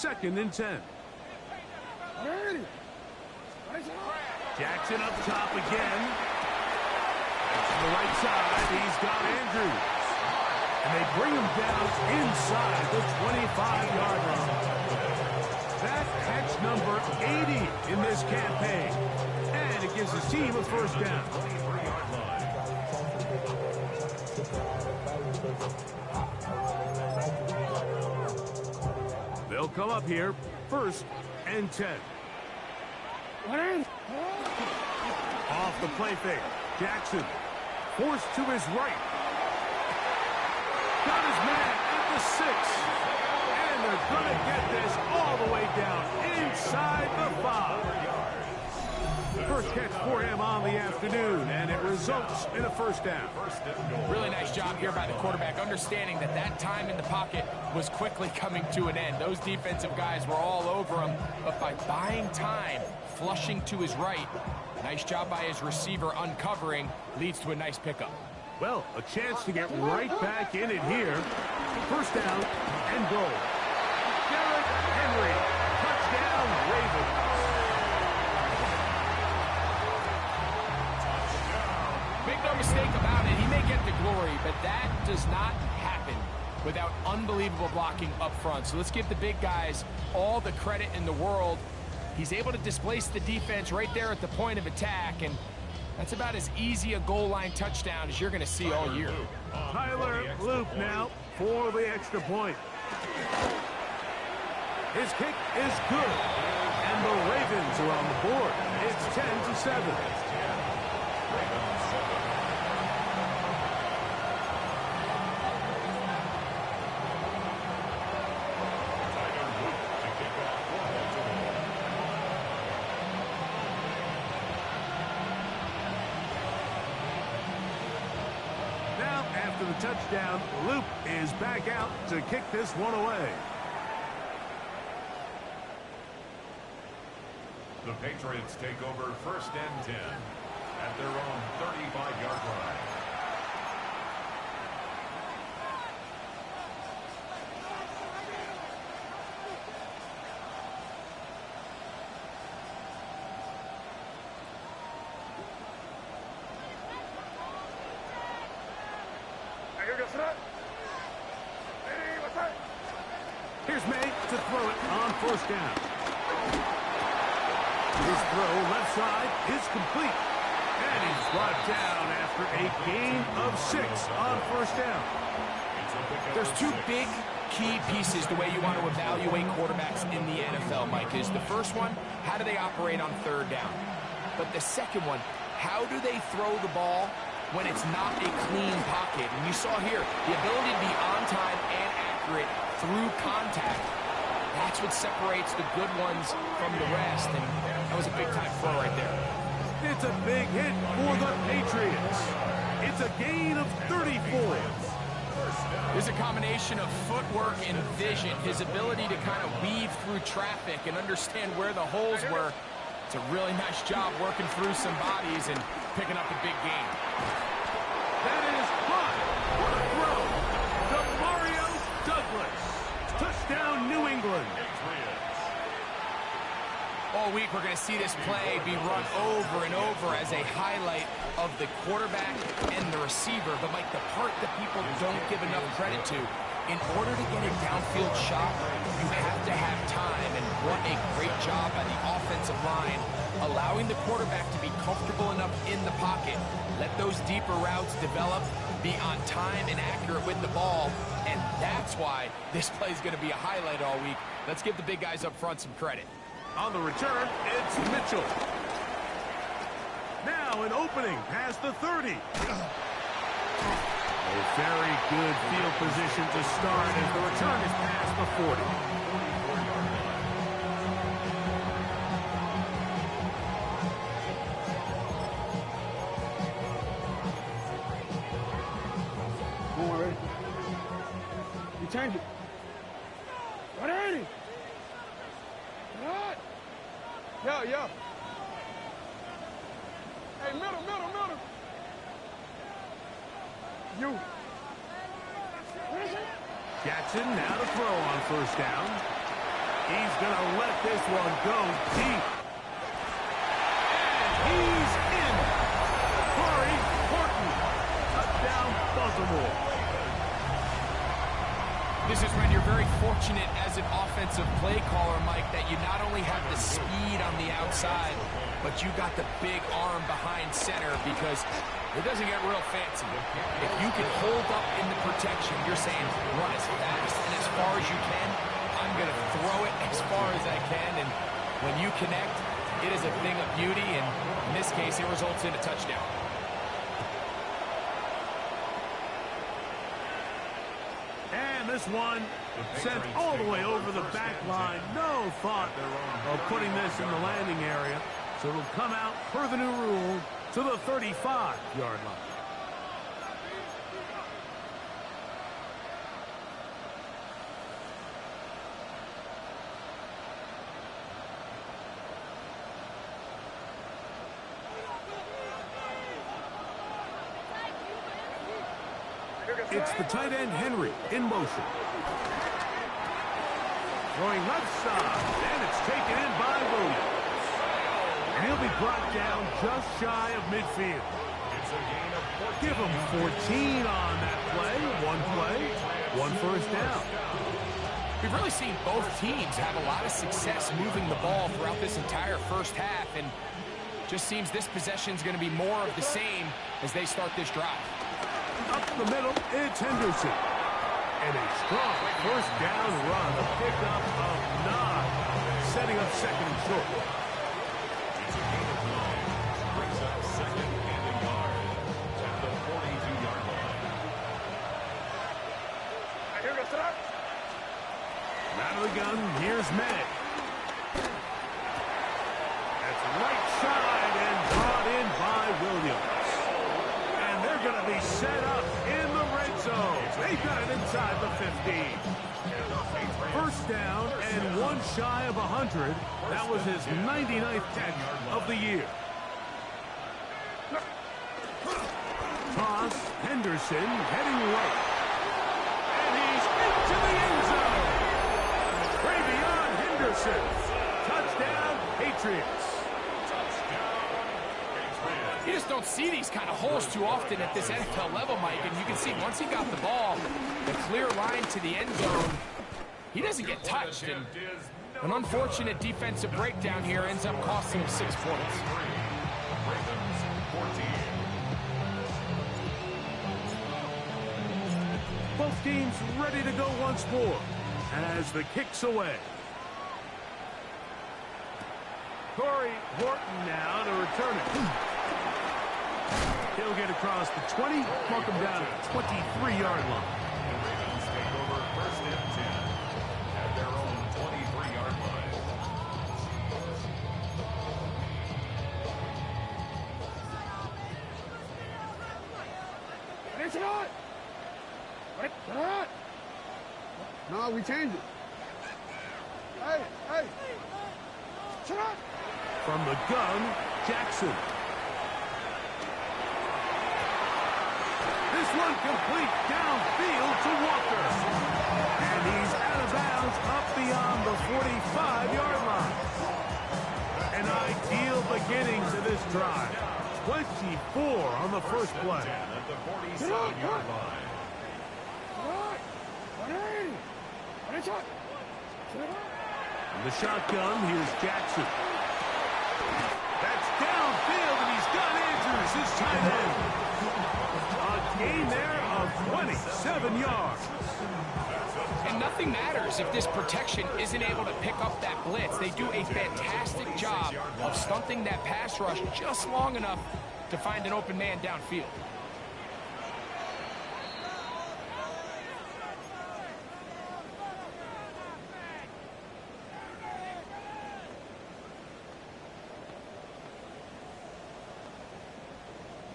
2nd and 10. Jackson up top again. To the right side, he's got Andrews. And they bring him down inside the 25-yard line. That's catch number 80 in this campaign. And it gives his team a first down. They'll come up here, 1st and 10. Off the play fake. Jackson forced to his right. Got his man at the 6. And they're going to get this all the way down inside the 5. First catch for him on the afternoon, and it results in a first down. Really nice job here by the quarterback, understanding that that time in the pocket was quickly coming to an end. Those defensive guys were all over him, but by buying time, flushing to his right, nice job by his receiver uncovering, leads to a nice pickup. Well, a chance to get right back in it here. First down and goal. Derrick Henry, touchdown Ravens. Make no mistake about it, he may get the glory, but that does not happen without unbelievable blocking up front. So let's give the big guys all the credit in the world. He's able to displace the defense right there at the point of attack, and that's about as easy a goal line touchdown as you're going to see all year. Tyler Loop now for the extra point. His kick is good, and the Ravens are on the board. It's 10-7. The touchdown, Loop is back out to kick this one away. The Patriots take over 1st and 10 at their own 35-yard line. Here's May to throw it on 1st down. His throw left side is complete. And he's brought down after a gain of 6 on 1st down. There's two big key pieces the way you want to evaluate quarterbacks in the NFL, Mike, is the first one, how do they operate on 3rd down? But the second one, how do they throw the ball when it's not a clean pocket? And you saw here, the ability to be on time and accurate through contact. That's what separates the good ones from the rest, and that was a big-time throw right there. It's a big hit for the Patriots. It's a gain of 34. There's a combination of footwork and vision, his ability to kind of weave through traffic and understand where the holes were. It's a really nice job working through some bodies and picking up a big gain. That is hot. What a throw to Mario Douglas. Touchdown, New England. All week, we're going to see this play be run over and over as a highlight of the quarterback and the receiver. But, Mike, the part that people don't give enough credit to, in order to get a downfield shot, you have to have time. And what a great job by the offensive line, allowing the quarterback to be comfortable enough in the pocket, let those deeper routes develop, be on time and accurate with the ball. And that's why this play is going to be a highlight all week. Let's give the big guys up front some credit. On the return, it's Mitchell. Now an opening past the 30. A very good field position to start as the return is past the 40. Come on, ready? You change it. What are you? What? Yo. Hey, middle. You. Jackson now to throw on 1st down. He's going to let this one go deep. And he's in. Corey Horton. Touchdown, Baltimore. This is when you're very fortunate as an offensive play caller, Mike, that you not only have the speed on the outside, but you got the big arm behind center, because it doesn't get real fancy. If you can hold up in the protection, you're saying run as fast and as far as you can. I'm going to throw it as far as I can, and when you connect, it is a thing of beauty, and in this case, it results in a touchdown. And this one sent all the way over the back line. No thought of putting this in the landing area. So it'll come out per the new rule to the 35-yard line. It's the tight end, Henry, in motion. Throwing left side, and it's taken in by Williams. And he'll be brought down just shy of midfield. Give him 14 on that play. One first down. We've really seen both teams have a lot of success moving the ball throughout this entire first half, and just seems this possession's going to be more of the same as they start this drive. Up the middle, it's Henderson. And a strong first down run, a pickup of 9, setting up second and short. It's a gain of 9. Brings up second and a yard at the 42-yard line. Here goes that. Out of the gun, here's May. That's right side and brought in by Williams. They're going to be set up in the red zone. They got it inside the 15. First down and one shy of 100. That was his 99th catch of the year. Toss, Henderson heading right. And he's into the end zone. Travion Henderson. Touchdown, Patriots. You just don't see these kind of holes too often at this NFL level, Mike, and you can see once he got the ball, the clear line to the end zone, he doesn't get touched, and an unfortunate defensive breakdown here ends up costing him 6 points. Both teams ready to go once more as the kick's away. Corey Horton now to return it. He'll get across the 20, mark him down at the 23-yard line. The Ravens take over first and 10 at their own 23-yard line. It's not. What? No, we changed it. Hey. Shut up. From the gun, Jackson. This one complete downfield to Walker. And he's out of bounds up beyond the 45-yard line. An ideal beginning to this drive. 24 on the first play. At the 47-yard line. In the shotgun, here's Jackson. That's downfield, and he's got Andrews, his tight end. A gain there of 27 yards. And nothing matters if this protection isn't able to pick up that blitz. They do a fantastic job of stunting that pass rush just long enough to find an open man downfield.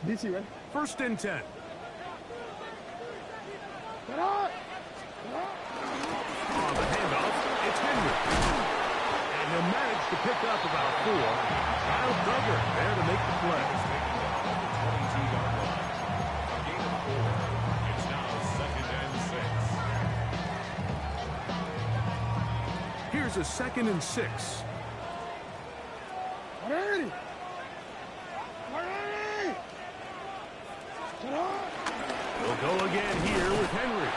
DC, right? First and 10. Get out! On the handoff, it's Henry. And he'll manage to pick up about 4. Kyle Duggar there to make the play. 22-yard line. A gain of 4. It's now second and 6. Here's a 2nd and 6. Ready. Ready. Shut up. We'll go again here with Henry.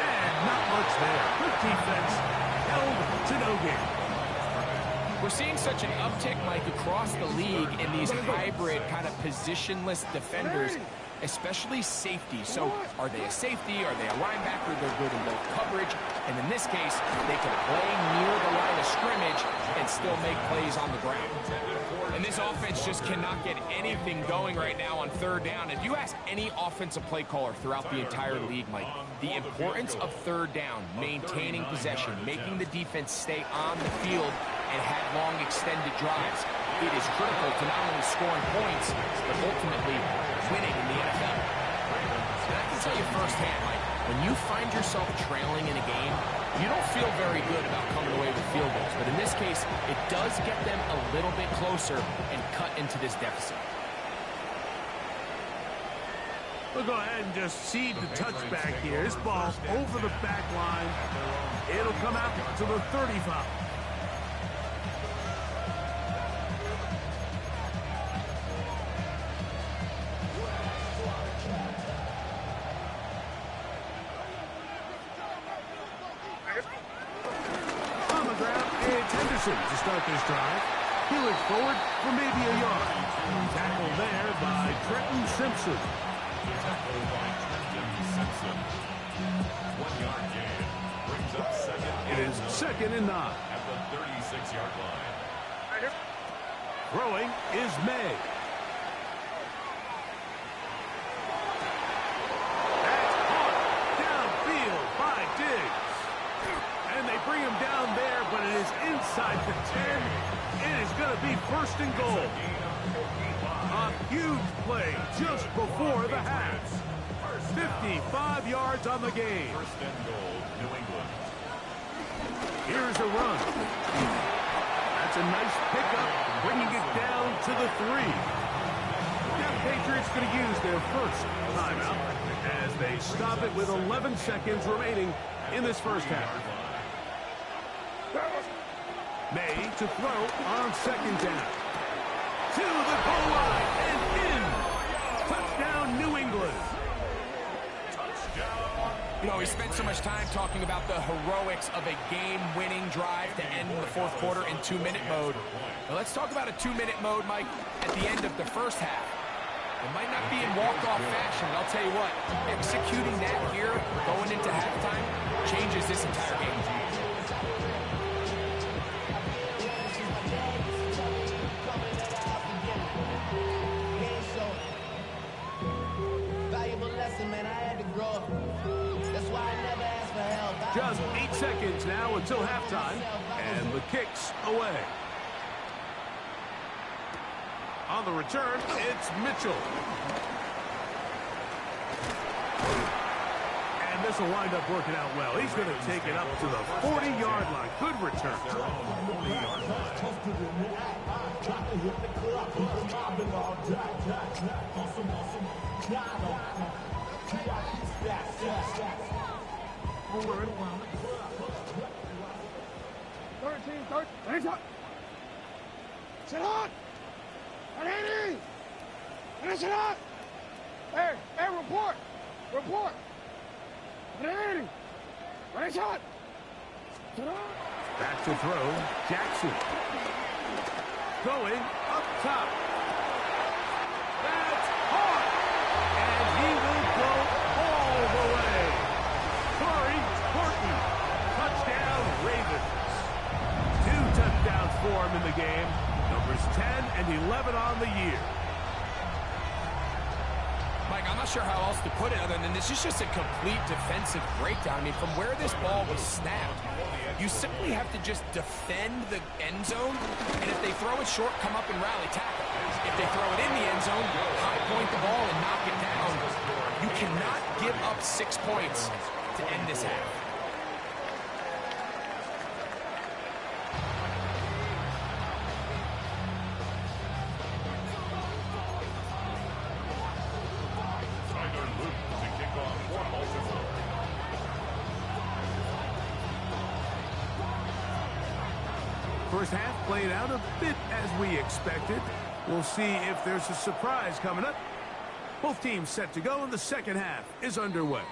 And not much there. Good defense. Held to no gain. We're seeing such an uptick, Mike, across the league in these hybrid kind of positionless defenders, especially safety. So are they a safety? Are they a linebacker? They're good in both coverage. And in this case, they can play near the line of scrimmage and still make plays on the ground. And this offense just cannot get anything going right now on 3rd down. If you ask any offensive play caller throughout the entire league, Mike, the importance of 3rd down, maintaining possession, making the defense stay on the field and have long extended drives, it is critical to not only scoring points, but ultimately winning in the NFL. And I can tell you firsthand, Mike, when you find yourself trailing in a game, you don't feel very good about coming away with field goals. But in this case, it does get them a little bit closer and cut into this deficit. We'll go ahead and just seed the touchback here. This ball over the back line. It'll come out to the 35. To start this drive. He looks forward for maybe a yard. Tackled there by Trenton Simpson. Tackled by Trenton Simpson. 1 yard gain. Brings up 2nd. It is 2nd and 9. At the 36-yard line. Throwing is May. That's caught downfield by Diggs. And they bring him down there, but it is inside the 10. It is going to be 1st and goal. A huge play just before the half. 55 yards on the game. 1st and goal, New England. Here's a run. That's a nice pickup, bringing it down to the 3. Now the Patriots going to use their first timeout as they stop it with 11 seconds remaining in this first half. May to throw on 2nd down. To the goal line and in. Touchdown, New England. You know, we spent so much time talking about the heroics of a game-winning drive to end the 4th quarter in 2-minute mode. Now let's talk about a 2-minute mode, Mike, at the end of the first half. It might not be in walk-off fashion, but I'll tell you what, executing that here, going into halftime, changes this entire game. Just 8 seconds now until halftime, and the kick's away. On the return, it's Mitchell. And this will wind up working out well. He's going to take it up to the 40-yard line. Good return. Sit on! Ready! Sit on! Hey, report! Report! Ready! Ready, shot! Sit on! Back to throw, Jackson. Going up top. That's hard! And he will go all the way. Corey Horton. Touchdown, Ravens. 2 touchdowns for him in the game. Numbers 10 and 11 on the year. Mike, I'm not sure how else to put it other than this is just a complete defensive breakdown. I mean, from where this ball was snapped, you simply have to just defend the end zone, and if they throw it short, come up and rally tackle. If they throw it in the end zone, high point the ball and knock it down. You cannot give up 6 points to end this half. First half played out a bit as we expected. We'll see if there's a surprise coming up. Both teams set to go, and the second half is underway.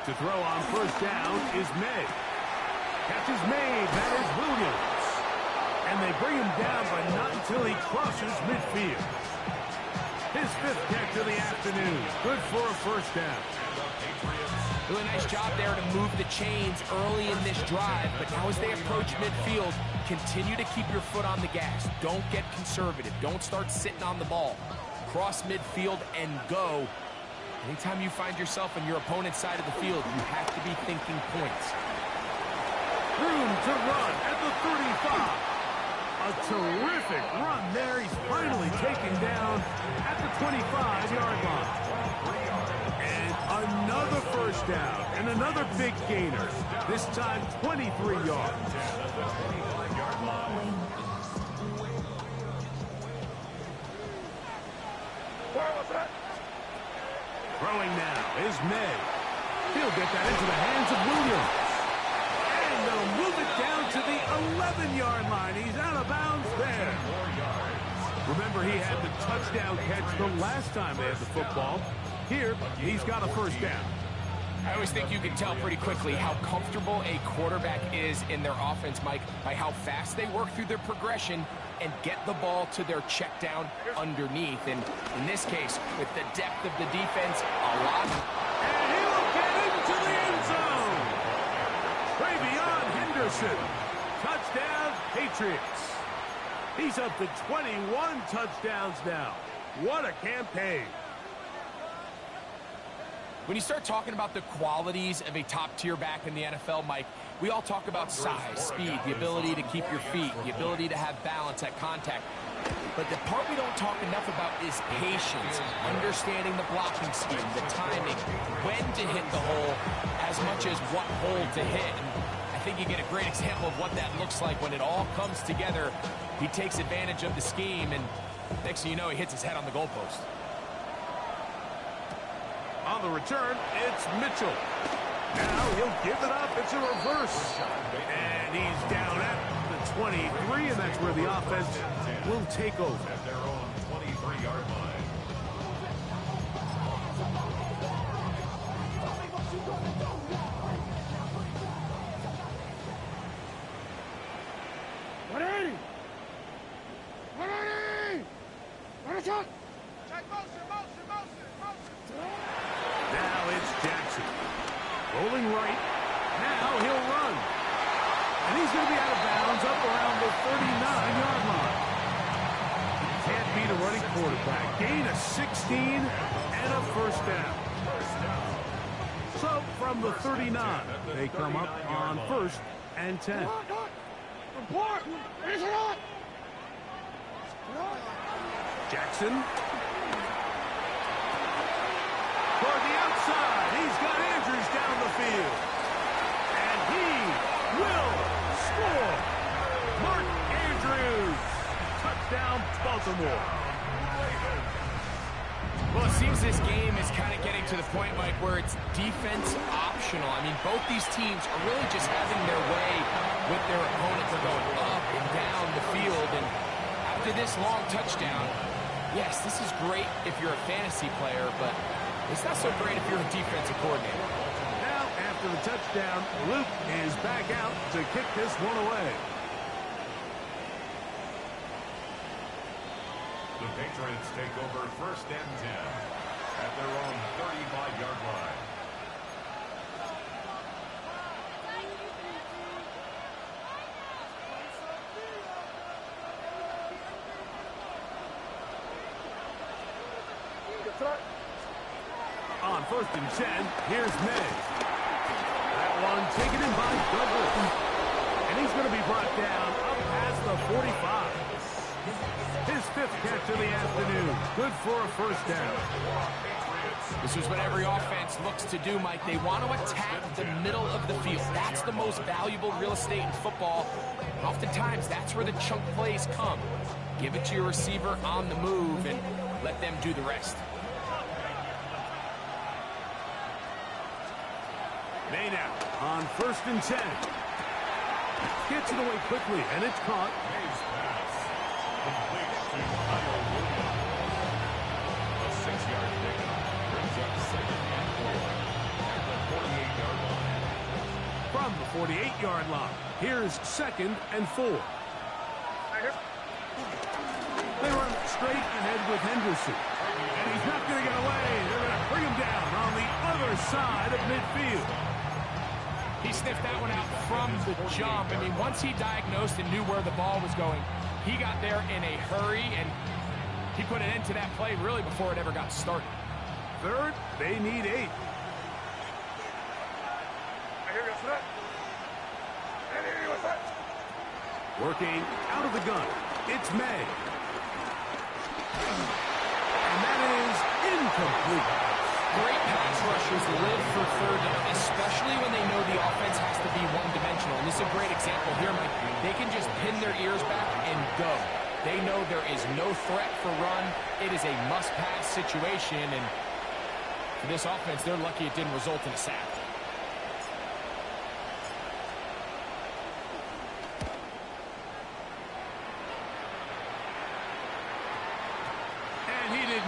To throw on first down is May. Catch is made. That is Williams. And they bring him down, but not until he crosses midfield. His fifth catch of the afternoon. Good for a first down. Doing a nice job there to move the chains early in this drive, but now as they approach midfield, continue to keep your foot on the gas. Don't get conservative. Don't start sitting on the ball. Cross midfield and go. Anytime you find yourself on your opponent's side of the field, you have to be thinking points. Room to run at the 35. A terrific run there. He's finally taken down at the 25-yard line. And another first down and another big gainer. This time 23 yards. Throwing now is May. He'll get that into the hands of Williams. And they'll move it down to the 11-yard line. He's out of bounds there. Remember, he had the touchdown catch the last time they had the football. Here, he's got a first down. I always think you can tell pretty quickly how comfortable a quarterback is in their offense, Mike, by how fast they work through their progression and get the ball to their check down underneath. And in this case, with the depth of the defense, a lot. And he'll get into the end zone. Travion Henderson. Touchdown, Patriots. He's up to 21 touchdowns now. What a campaign. When you start talking about the qualities of a top-tier back in the NFL, Mike, we all talk about size, speed, the ability to keep your feet, the ability to have balance at contact. But the part we don't talk enough about is patience, understanding the blocking scheme, the timing, when to hit the hole, as much as what hole to hit. And I think you get a great example of what that looks like when it all comes together. He takes advantage of the scheme, and next thing you know, he hits his head on the goalpost. On the return, it's Mitchell. Now he'll give it up. It's a reverse. And he's down at the 23, and that's where the offense will take over. At their own 23-yard line. Now it's Jackson. Rolling right. Now he'll run. And he's going to be out of bounds up around the 39-yard line. Can't beat a running quarterback. Gain of 16 and a first down. So from the 39, they come up on 1st and 10. Jackson. Toward the outside. He's got Andrews down the field. And he will score. Mark Andrews. Touchdown, Baltimore. Well, it seems this game is kind of getting to the point, Mike, where it's defense optional. I mean, both these teams are really just having their way with their opponents. They're going up and down the field. And after this long touchdown, yes, this is great if you're a fantasy player, but it's not so great if you're a defensive coordinator. Now, after the touchdown, Luke is back out to kick this one away. The Patriots take over 1st and 10 at their own 35-yard line. On 1st and 10, here's May. That one taken in by Douglas. And he's going to be brought down up past the 45. His 5th catch of the afternoon. Good for a first down. This is what every offense looks to do, Mike. They want to attack the middle of the field. That's the most valuable real estate in football. Oftentimes, that's where the chunk plays come. Give it to your receiver on the move and let them do the rest. May now on 1st and 10. Gets it away quickly, and it's caught. May's pass complete to Kyle Williams. A 6-yard pickup brings up 2nd and 4 at the 48-yard line. From the 48-yard line, here's 2nd and 4. They run straight ahead with Henderson. And he's not going to get away. They're going to bring him down on the other side of midfield. He sniffed that one out from the jump. I mean, once he diagnosed and knew where the ball was going, he got there in a hurry, and he put an end to that play really before it ever got started. 3rd, they need 8. Working out of the gun, it's May. And that is incomplete. Great pass rushers live for 3rd down, especially when they know the offense has to be one-dimensional. And this is a great example here, Mike. They can just pin their ears back and go. They know there is no threat for run. It is a must-pass situation, and for this offense, they're lucky it didn't result in a sack.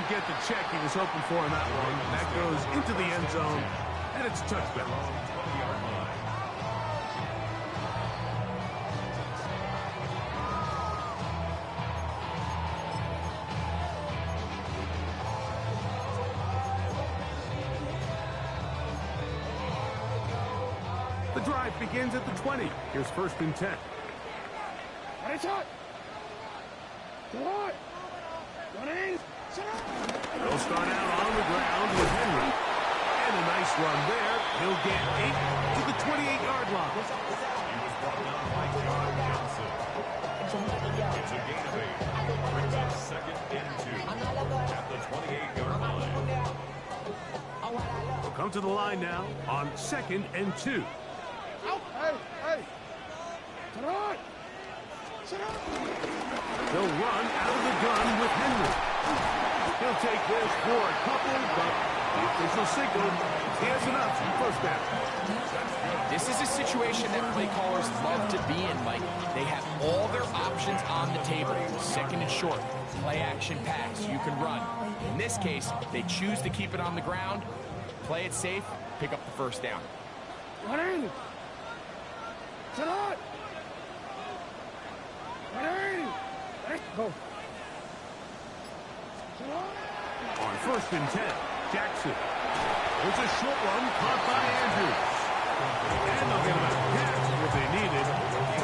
Get the check he was hoping for in that one. That goes into the end zone, and it's a touchdown. 20-yard line. The drive begins at the 20. Here's 1st and 10. They'll start out on the ground with Henry. And a nice run there. He'll get 8 to the 28-yard line. He was brought down by John Johnson. It's a gain of 8. Brings up 2nd and 2 at the 28-yard line. They'll come to the line now on 2nd and 2. They'll run out of the gun with Henry. He'll take this for a couple, but the official signal, he has enough. 1st down. This is a situation that play callers love to be in, Mike. They have all their options on the table. 2nd and short, play action pass, you can run. In this case, they choose to keep it on the ground, play it safe, pick up the 1st down. Go. On 1st and 10, Jackson. It's a short one caught by Andrews. And they'll get about half of what they needed.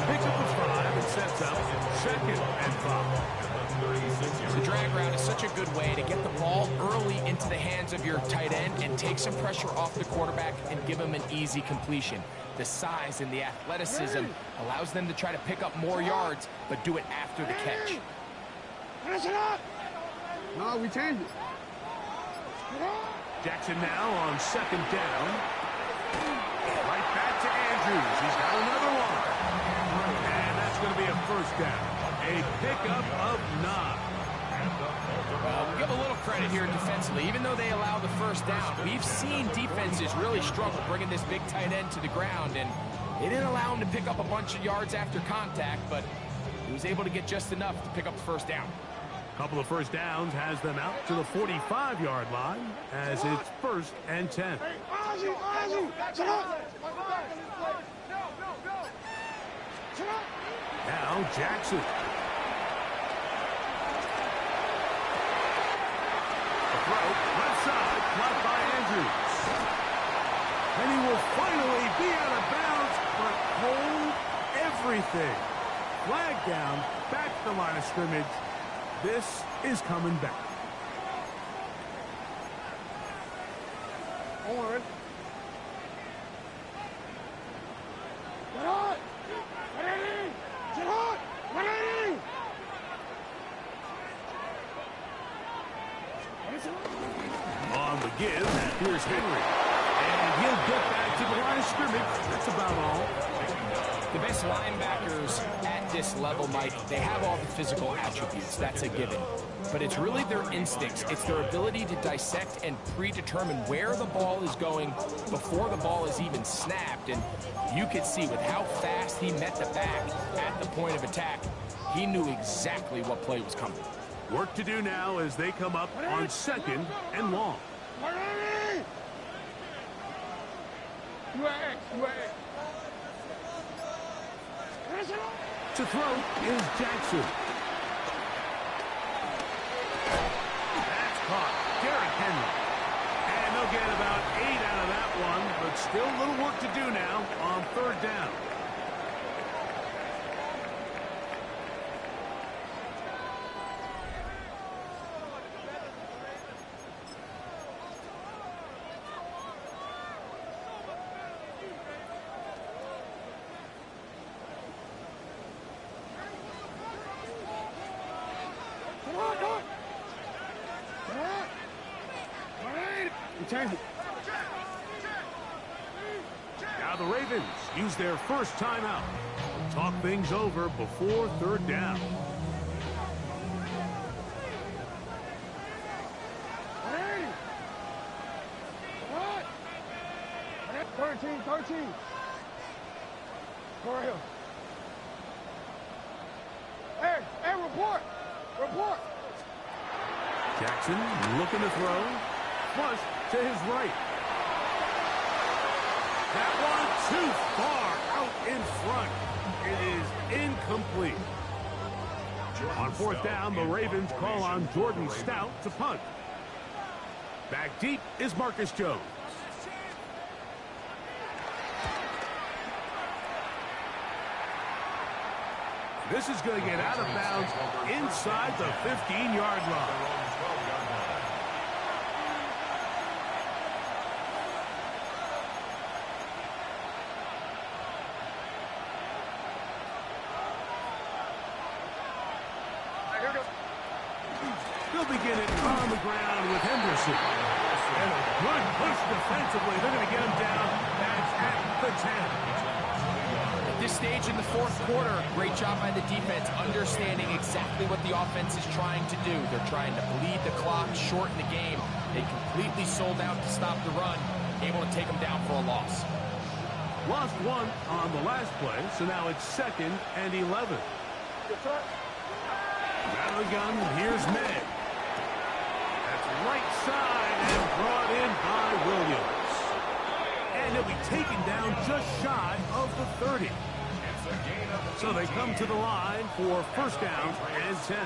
Picks up the 5 and sets up 2nd and 5. The drag route is such a good way to get the ball early into the hands of your tight end and take some pressure off the quarterback and give him an easy completion. The size and the athleticism allows them to try to pick up more yards, but do it after the catch. No, we changed it. Jackson now on 2nd down. Right back to Andrews. He's got another one. And that's going to be a 1st down. A pickup of 9. We'll give a little credit here defensively. Even though they allow the 1st down, we've seen defenses really struggle bringing this big tight end to the ground, and they didn't allow him to pick up a bunch of yards after contact, but he was able to get just enough to pick up the 1st down. Couple of 1st downs has them out to the 45-yard line as it's 1st and 10. Now Jackson. The throw, left side, caught by Andrews. And he will finally be out of bounds, but hold everything. Flag down, back to the line of scrimmage. This is coming back. Forward. give. Here's Henry. And he'll get back to the line of scrimmage. That's about all. The best linebackers at this level, Mike, they have all the physical attributes. That's a given. But it's really their instincts. It's their ability to dissect and predetermine where the ball is going before the ball is even snapped. And you could see with how fast he met the back at the point of attack, he knew exactly what play was coming. Work to do now as they come up on 2nd and long. To throw is Jackson. That's caught. Derrick Henry. And they'll get about 8 out of that one, but still a little work to do now on 3rd down. Now the Ravens use their first timeout. Talk things over before 3rd down. Hey, report. Jackson looking to throw. Flush to his right. That one too far out in front. It is incomplete. On 4th down, the Ravens call on Jordan Stout to punt. Back deep is Marcus Jones. This is going to get out of bounds inside the 15-yard line. They'll begin it on the ground with Henderson. And a good push defensively. They're going to get him down at the 10. At this stage in the 4th quarter, great job by the defense understanding exactly what the offense is trying to do. They're trying to bleed the clock, shorten the game. They completely sold out to stop the run, able to take them down for a loss. Lost 1 on the last play, so now it's 2nd and 11. Out of the gun, here's May. That's right side and brought in by Williams. And he'll be taken down just shy of the 30. So they come to the line for 1st down and 10.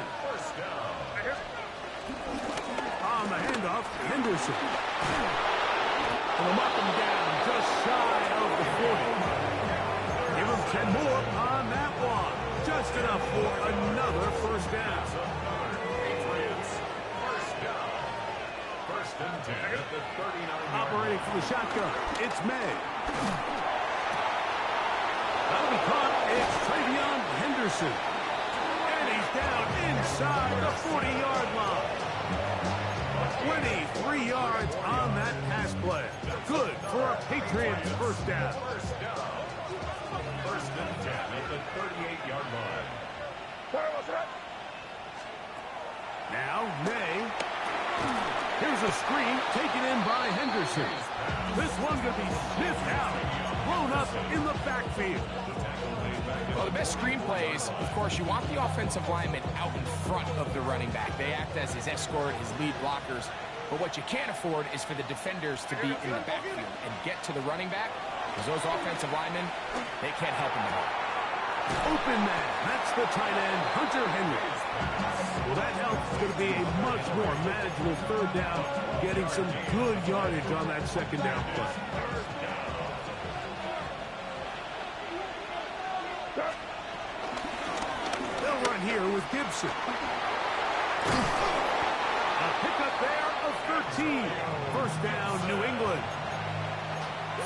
On the handoff, Henderson. And they'll knock him down just shy of the 40. Give him 10 more on that one. Just enough for another 1st down. Patriots, 1st down. 1st and 10 at the 39. Operating from the shotgun, it's May. That'll be caught. It's Travion Henderson. And he's down inside the 40-yard line. 23 yards on that pass play. Good for a Patriots 1st down. 1st and 10 at the 38-yard line. Now, May. Here's a screen taken in by Henderson. This one's going to be sniffed out. Blown up in the backfield. Well, the best screen plays, of course, you want the offensive lineman out in front of the running back. They act as his escort, his lead blockers. But what you can't afford is for the defenders to be in the backfield and get to the running back, because those offensive linemen, they can't help him at all. Open man. That's the tight end, Hunter Henry. Well, that help is going to be a much more manageable 3rd down, getting some good yardage on that 2nd down play. They'll run here with Gibson. A pickup there of 13. 1st down, New England.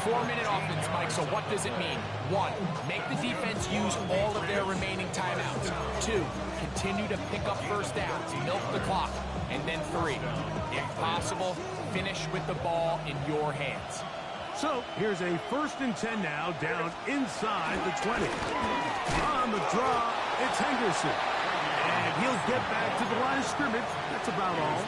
4-minute offense, Mike, so what does it mean? 1, make the defense use all of their remaining timeouts. 2, continue to pick up first downs, milk the clock, and then 3. If possible, finish with the ball in your hands. So here's a 1st and 10 now, down inside the 20. On the draw, it's Henderson. And he'll get back to the line of scrimmage. That's about all.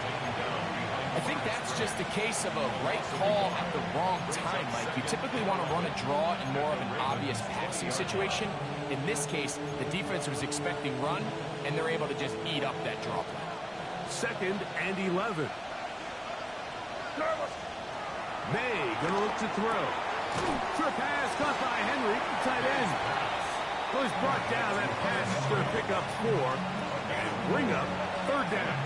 I think that's just a case of a right call at the wrong time, Mike. You typically want to run a draw in more of an obvious passing situation. In this case, the defense was expecting run, and they're able to just eat up that draw play. 2nd and 11. May gonna look to throw. Short pass caught by Henry, tight end. Well, he's brought down. That pass is gonna pick up 4 and bring up 3rd down.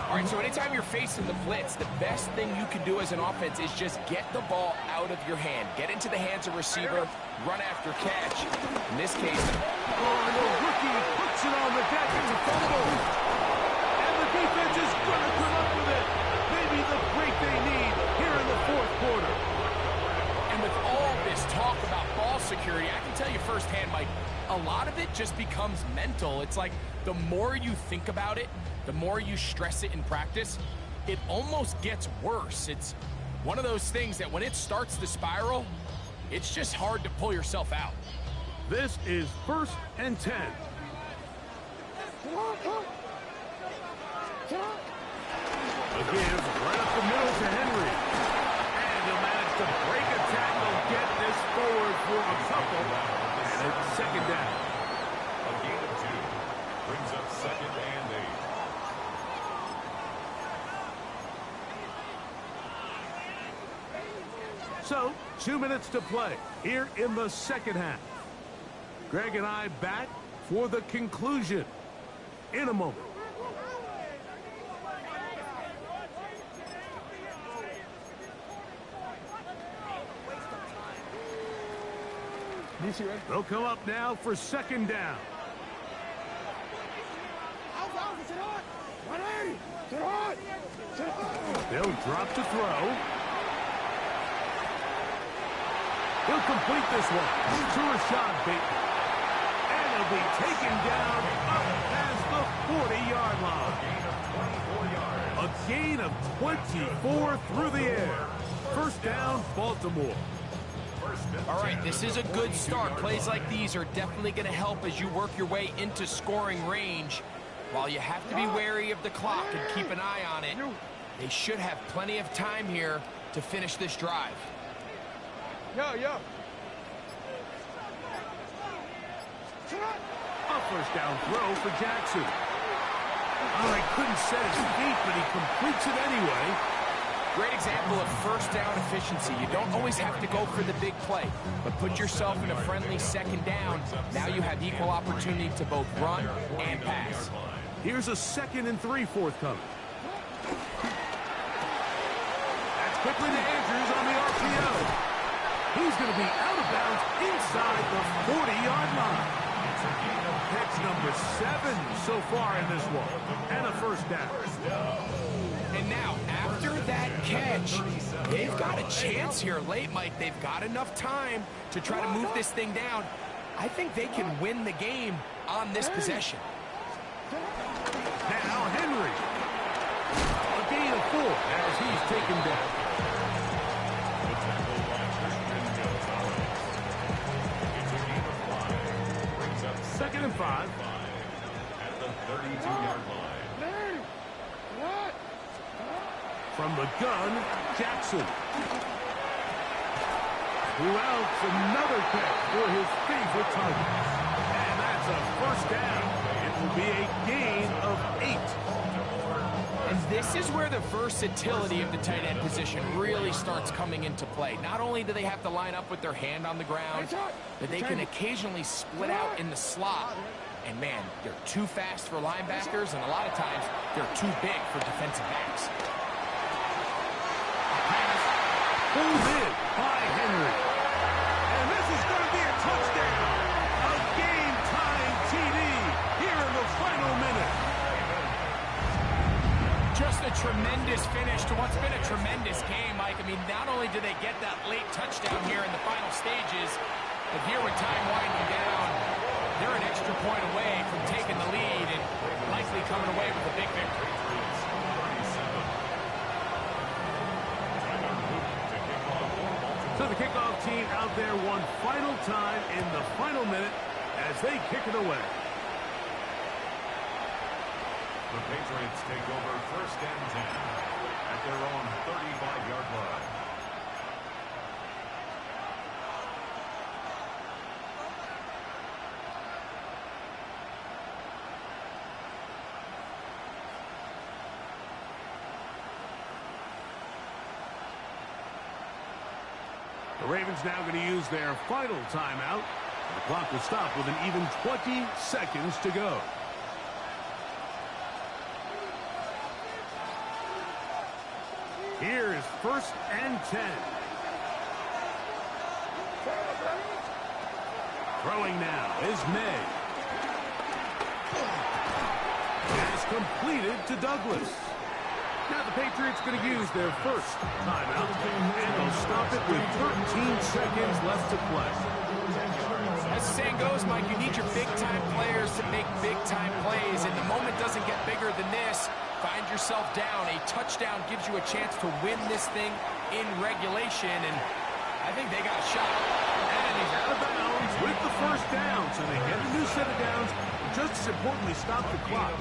All right, so anytime you're facing the blitz, the best thing you can do as an offense is just get the ball out of your hand. Get into the hands of receiver, run after catch. In this case, the rookie puts it on the deck. It's a fumble. And the defense is going to come up with it. Maybe the break they need here in the 4th quarter. And with all this talk about ball security, I can tell you firsthand, Mike, a lot of it just becomes mental. It's like the more you think about it, the more you stress it in practice, it almost gets worse. It's one of those things that when it starts to spiral, it's just hard to pull yourself out. This is 1st and 10. A give right up the middle to Henry. And he'll manage to break a tackle, get this forward for a couple. And it's 2nd down. A gain of 2 brings up 2nd and 8. So, 2 minutes to play here in the 2nd half. Greg and I back for the conclusion in a moment. They'll come up now for 2nd down. They'll drop to throw. He'll complete this one to Rashad Bateman. And he'll be taken down up past the 40-yard line. A gain of 24 through the air. 1st down, Baltimore. All right, this is a good start. Plays like these are definitely going to help as you work your way into scoring range. While you have to be wary of the clock and keep an eye on it, they should have plenty of time here to finish this drive. Yo. A 1st down throw for Jackson. Oh, he couldn't set his feet, but he completes it anyway. Great example of 1st down efficiency. You don't always have to go for the big play, but put yourself in a friendly 2nd down. Now you have equal opportunity to both run and pass. Here's a 2nd and 3 forthcoming. That's quickly to Andrews on the RPO. He's going to be out of bounds inside the 40-yard line. Catch number 7 so far in this one. And a 1st down. And now, after that catch, they've got a chance here late, Mike. They've got enough time to try to move this thing down. I think they can win the game on this possession. Now Henry. A gain of 4 as he's taken down. 2nd and 5. At the 32-yard line. From the gun, Jackson. Who else? Another catch for his favorite target. And that's a 1st down. It will be a gain of 8. And this is where the versatility of the tight end position really starts coming into play. Not only do they have to line up with their hand on the ground, but they can occasionally split out in the slot. And man, they're too fast for linebackers, and a lot of times they're too big for defensive backs. Pulled in by Henry. And this is going to be a touchdown. A game-tying TD here in the final minute. Just a tremendous finish to what's been a tremendous game, Mike. I mean, not only do they get that late touchdown here in the final stages, but here with time winding down, they're an extra point away from taking the lead So the kickoff team out there one final time in the final minute as they kick it away. The Patriots take over 1st and 10 at their own 35-yard line. The Ravens now going to use their final timeout. The clock will stop with an even 20 seconds to go. Here is 1st and 10. Throwing now is May. Pass completed to Douglas. Now the Patriots going to use their first timeout, and they'll stop it with 13 seconds left to play. As the saying goes, Mike, you need your big-time players to make big-time plays, and the moment doesn't get bigger than this. Find yourself down. A touchdown gives you a chance to win this thing in regulation, and I think they got a shot. And he's out of bounds with the first down, so they get a new set of downs, and just as importantly, stop the clock.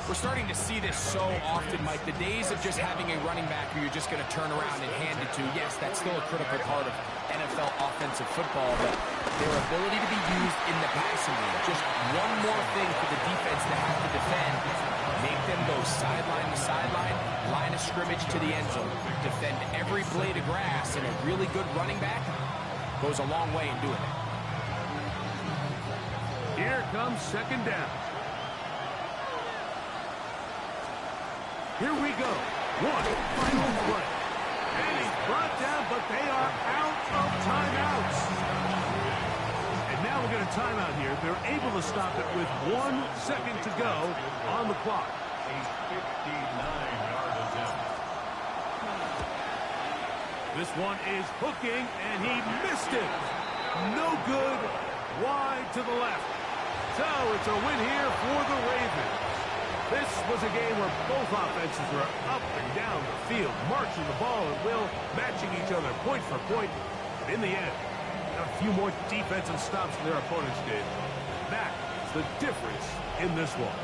We're starting to see this so often, Mike. The days of just having a running back who you're just going to turn around and hand it to, yes, that's still a critical part of NFL offensive football, but their ability to be used in the passing game, just one more thing for the defense to have to defend, make them go sideline to sideline, line of scrimmage to the end zone, defend every blade of grass, and a really good running back goes a long way in doing it. Here comes 2nd down. Here we go. One final play. And he's brought down, but they are out of timeouts. And now we're going to timeout here. They're able to stop it with 1 second to go on the clock. A 59-yard attempt. This one is hooking, and he missed it. No good. Wide to the left. So it's a win here for the Ravens. This was a game where both offenses were up and down the field, marching the ball at will, matching each other point for point. But in the end, a few more defensive stops than their opponents did. That is the difference in this one.